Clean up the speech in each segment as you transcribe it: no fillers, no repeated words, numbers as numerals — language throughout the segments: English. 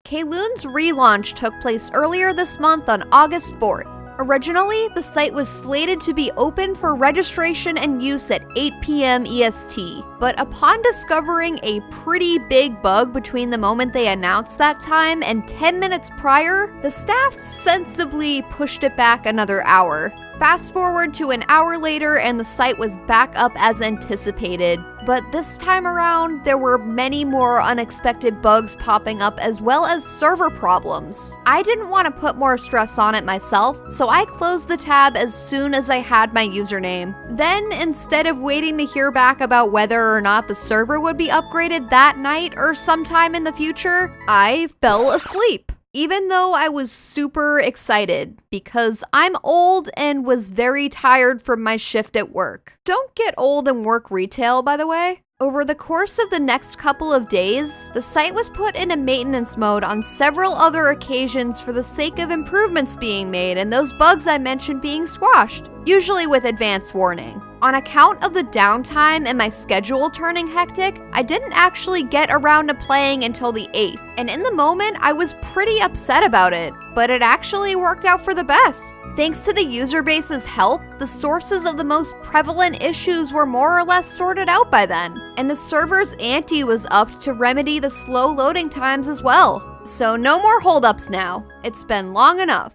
Kaylune's relaunch took place earlier this month on August 4th. Originally, the site was slated to be open for registration and use at 8 p.m. EST, but upon discovering a pretty big bug between the moment they announced that time and 10 minutes prior, the staff sensibly pushed it back another hour. Fast forward to an hour later and the site was back up as anticipated, but this time around, there were many more unexpected bugs popping up as well as server problems. I didn't want to put more stress on it myself, so I closed the tab as soon as I had my username. Then, instead of waiting to hear back about whether or not the server would be upgraded that night or sometime in the future, I fell asleep. Even though I was super excited because I'm old and was very tired from my shift at work. Don't get old and work retail, by the way. Over the course of the next couple of days, the site was put into maintenance mode on several other occasions for the sake of improvements being made and those bugs I mentioned being squashed, usually with advance warning. On account of the downtime and my schedule turning hectic, I didn't actually get around to playing until the 8th, and in the moment, I was pretty upset about it, but it actually worked out for the best. Thanks to the user base's help, the sources of the most prevalent issues were more or less sorted out by then, and the server's ante was upped to remedy the slow loading times as well. So no more holdups now. It's been long enough.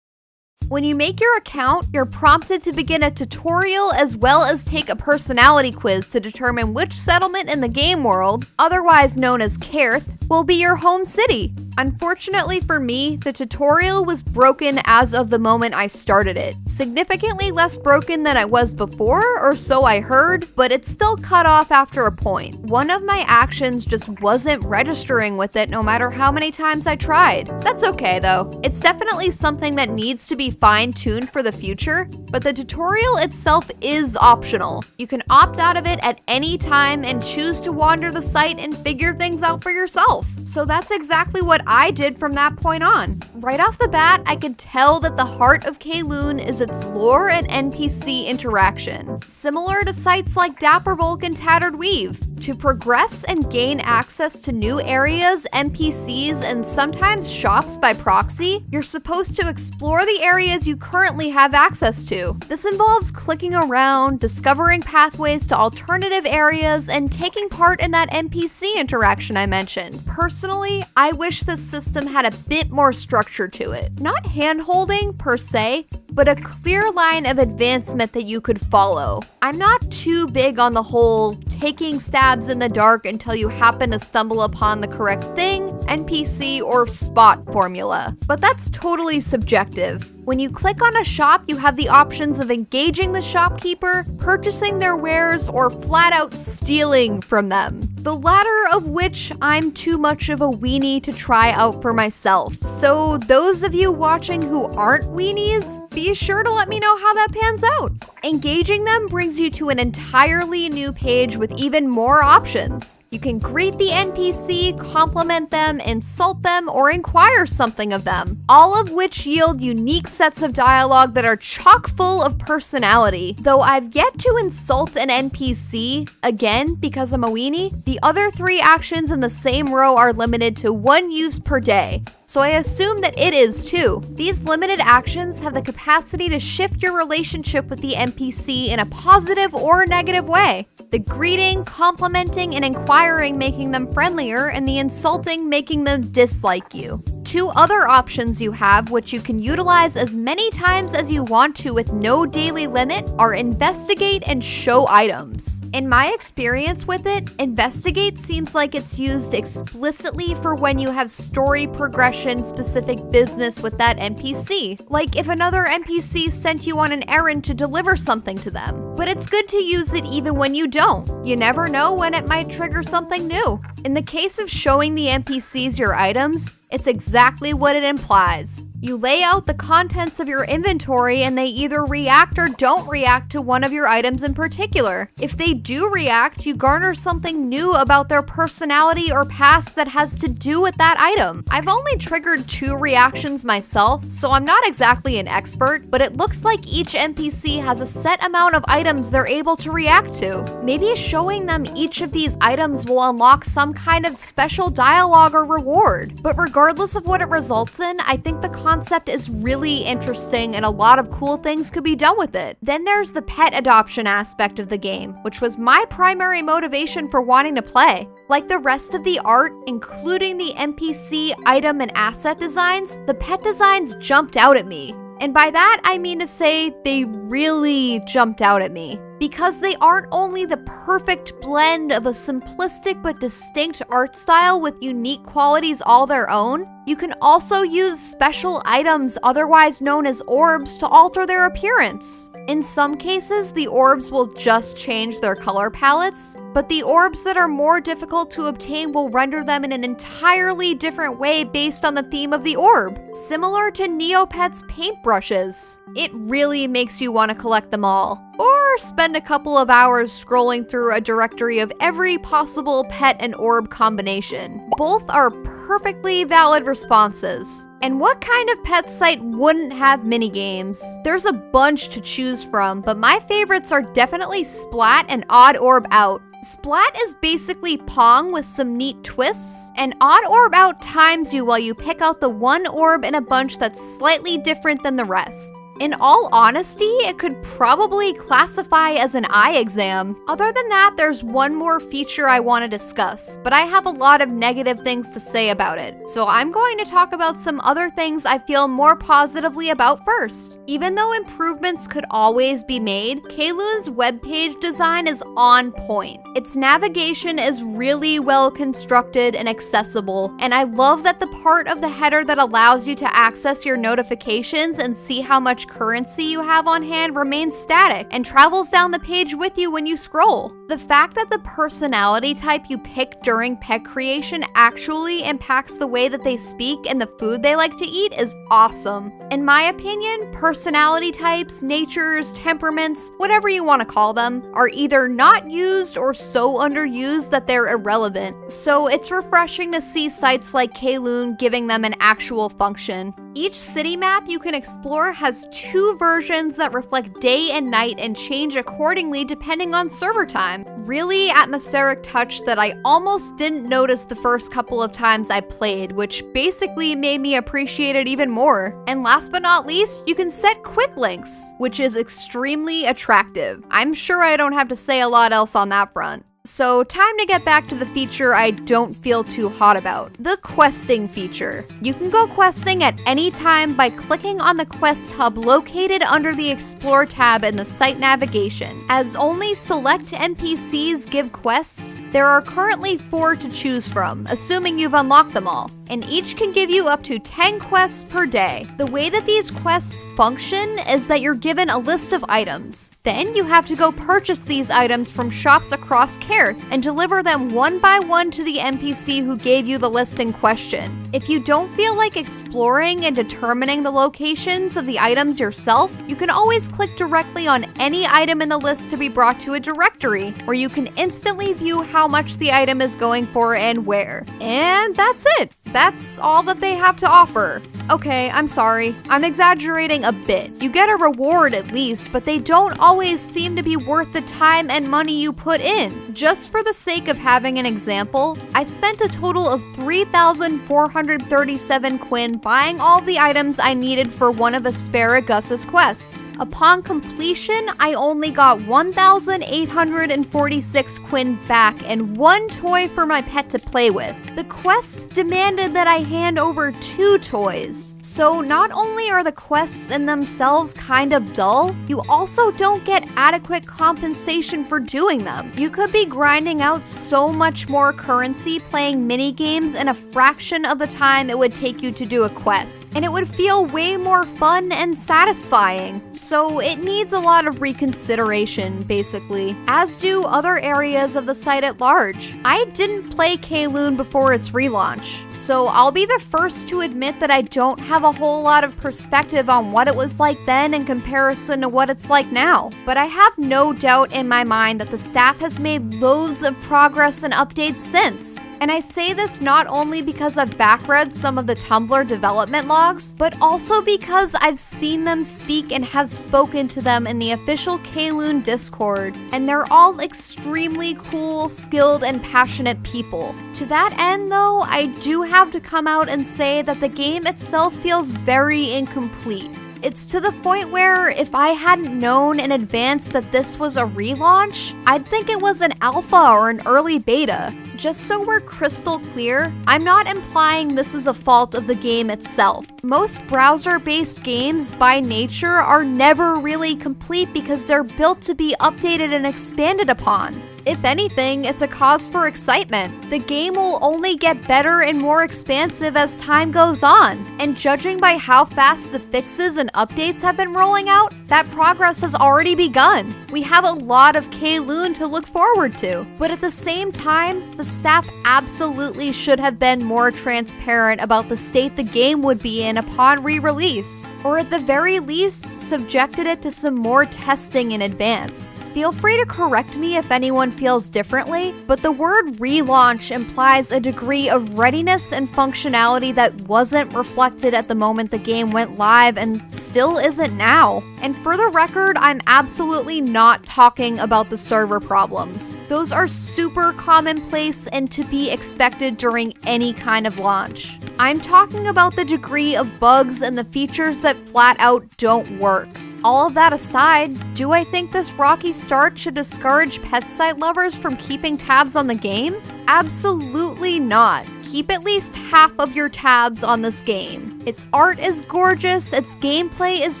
When you make your account, you're prompted to begin a tutorial as well as take a personality quiz to determine which settlement in the game world, otherwise known as Kairth, will be your home city. Unfortunately for me, the tutorial was broken as of the moment I started it. Significantly less broken than it was before, or so I heard, but it's still cut off after a point. One of my actions just wasn't registering with it no matter how many times I tried. That's okay though. It's definitely something that needs to be fine-tuned for the future, but the tutorial itself is optional. You can opt out of it at any time and choose to wander the site and figure things out for yourself. So that's exactly what I did from that point on. Right off the bat, I could tell that the heart of Kaylune is its lore and NPC interaction, similar to sites like Dapper Volk and Tattered Weave. To progress and gain access to new areas, NPCs, and sometimes shops by proxy, you're supposed to explore the areas you currently have access to. This involves clicking around, discovering pathways to alternative areas, and taking part in that NPC interaction I mentioned. Personally, I wish this system had a bit more structure to it. Not hand-holding per se, but a clear line of advancement that you could follow. I'm not too big on the whole taking stabs in the dark until you happen to stumble upon the correct thing, NPC, or spot formula, but that's totally subjective. When you click on a shop, you have the options of engaging the shopkeeper, purchasing their wares, or flat out stealing from them. The latter of which I'm too much of a weenie to try out for myself. So those of you watching who aren't weenies, be sure to let me know how that pans out. Engaging them brings you to an entirely new page with even more options. You can greet the NPC, compliment them, insult them, or inquire something of them, all of which yield unique sets of dialogue that are chock full of personality. Though I've yet to insult an NPC, again, because I'm a weenie, the other 3 actions in the same row are limited to 1 use per day. So I assume that it is too. These limited actions have the capacity to shift your relationship with the NPC in a positive or negative way. The greeting, complimenting, and inquiring making them friendlier, and the insulting making them dislike you. 2 other options you have, which you can utilize as many times as you want to with no daily limit, are investigate and show items. In my experience with it, investigate seems like it's used explicitly for when you have story progression specific business with that NPC, like if another NPC sent you on an errand to deliver something to them. But it's good to use it even when you don't. You never know when it might trigger something new. In the case of showing the NPCs your items, It's exactly what it implies. You lay out the contents of your inventory and they either react or don't react to one of your items in particular. If they do react, you garner something new about their personality or past that has to do with that item. I've only triggered 2 reactions myself, so I'm not exactly an expert, but it looks like each NPC has a set amount of items they're able to react to. Maybe showing them each of these items will unlock some kind of special dialogue or reward. But regardless of what it results in, I think the concept is really interesting and a lot of cool things could be done with it. Then there's the pet adoption aspect of the game, which was my primary motivation for wanting to play. Like the rest of the art, including the NPC, item, and asset designs, the pet designs jumped out at me. And by that, I mean to say they really jumped out at me. Because they aren't only the perfect blend of a simplistic but distinct art style with unique qualities all their own, you can also use special items, otherwise known as orbs, to alter their appearance. In some cases, the orbs will just change their color palettes, but the orbs that are more difficult to obtain will render them in an entirely different way based on the theme of the orb, similar to Neopet's paintbrushes. It really makes you want to collect them all, or spend a couple of hours scrolling through a directory of every possible pet and orb combination. Both are perfectly valid responses. And what kind of pet site wouldn't have minigames? There's a bunch to choose from, but my favorites are definitely Splat and Odd Orb Out. Splat is basically Pong with some neat twists, and Odd Orb Out times you while you pick out the one orb in a bunch that's slightly different than the rest. In all honesty, it could probably classify as an eye exam. Other than that, there's one more feature I want to discuss, but I have a lot of negative things to say about it. So I'm going to talk about some other things I feel more positively about first. Even though improvements could always be made, Kaylune's webpage design is on point. Its navigation is really well constructed and accessible, and I love that the part of the header that allows you to access your notifications and see how much currency you have on hand remains static and travels down the page with you when you scroll. The fact that the personality type you pick during pet creation actually impacts the way that they speak and the food they like to eat is awesome. In my opinion, personality types, natures, temperaments, whatever you want to call them, are either not used or so underused that they're irrelevant. So it's refreshing to see sites like Kaylune giving them an actual function. Each city map you can explore has 2 versions that reflect day and night and change accordingly depending on server time. Really atmospheric touch that I almost didn't notice the first couple of times I played, which basically made me appreciate it even more. And last but not least, you can set quick links, which is extremely attractive. I'm sure I don't have to say a lot else on that front. So time to get back to the feature I don't feel too hot about, the questing feature. You can go questing at any time by clicking on the quest hub located under the Explore tab in the site navigation. As only select NPCs give quests, there are currently 4 to choose from, assuming you've unlocked them all, and each can give you up to 10 quests per day. The way that these quests function is that you're given a list of items. Then you have to go purchase these items from shops across Kaylune and deliver them one by one to the NPC who gave you the list in question. If you don't feel like exploring and determining the locations of the items yourself, you can always click directly on any item in the list to be brought to a directory, where you can instantly view how much the item is going for and where. And that's it. That's all that they have to offer. Okay, I'm sorry. I'm exaggerating a bit. You get a reward at least, but they don't always seem to be worth the time and money you put in. Just for the sake of having an example, I spent a total of 3,437 Quinn buying all the items I needed for one of Asparagus's quests. Upon completion, I only got 1,846 Quinn back and 1 toy for my pet to play with. The quest demanded that I hand over 2 toys. So not only are the quests in themselves kind of dull, you also don't get adequate compensation for doing them. You could be grinding out so much more currency playing minigames in a fraction of the time it would take you to do a quest, and it would feel way more fun and satisfying. So it needs a lot of reconsideration, basically, as do other areas of the site at large. I didn't play Kaylune before its relaunch, so I'll be the first to admit that I don't have a whole lot of perspective on what it was like then in comparison to what it's like now. But I have no doubt in my mind that the staff has made loads of progress and updates since. And I say this not only because I've backread some of the Tumblr development logs, but also because I've seen them speak and have spoken to them in the official Kaylune Discord, and they're all extremely cool, skilled, and passionate people. To that end though, I do have to come out and say that the game itself feels very incomplete. It's to the point where if I hadn't known in advance that this was a relaunch, I'd think it was an alpha or an early beta. Just so we're crystal clear, I'm not implying this is a fault of the game itself. Most browser-based games by nature are never really complete because they're built to be updated and expanded upon. If anything, it's a cause for excitement. The game will only get better and more expansive as time goes on, and judging by how fast the fixes and updates have been rolling out, that progress has already begun. We have a lot of Kaylune to look forward to, but at the same time, the staff absolutely should have been more transparent about the state the game would be in upon re-release, or at the very least, subjected it to some more testing in advance. Feel free to correct me if anyone feels differently, but the word relaunch implies a degree of readiness and functionality that wasn't reflected at the moment the game went live and still isn't now. And for the record, I'm absolutely not talking about the server problems. Those are super commonplace and to be expected during any kind of launch. I'm talking about the degree of bugs and the features that flat out don't work. All of that aside, do I think this rocky start should discourage pet site lovers from keeping tabs on the game? Absolutely not. Keep at least half of your tabs on this game. Its art is gorgeous, its gameplay is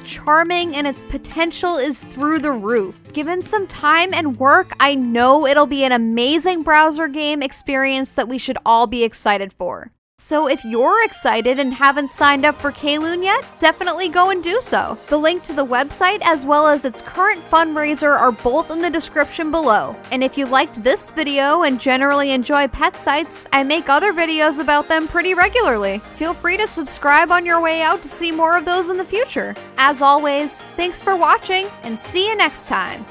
charming, and its potential is through the roof. Given some time and work, I know it'll be an amazing browser game experience that we should all be excited for. So if you're excited and haven't signed up for Kaylune yet, definitely go and do so. The link to the website as well as its current fundraiser are both in the description below. And if you liked this video and generally enjoy pet sites, I make other videos about them pretty regularly. Feel free to subscribe on your way out to see more of those in the future. As always, thanks for watching and see you next time.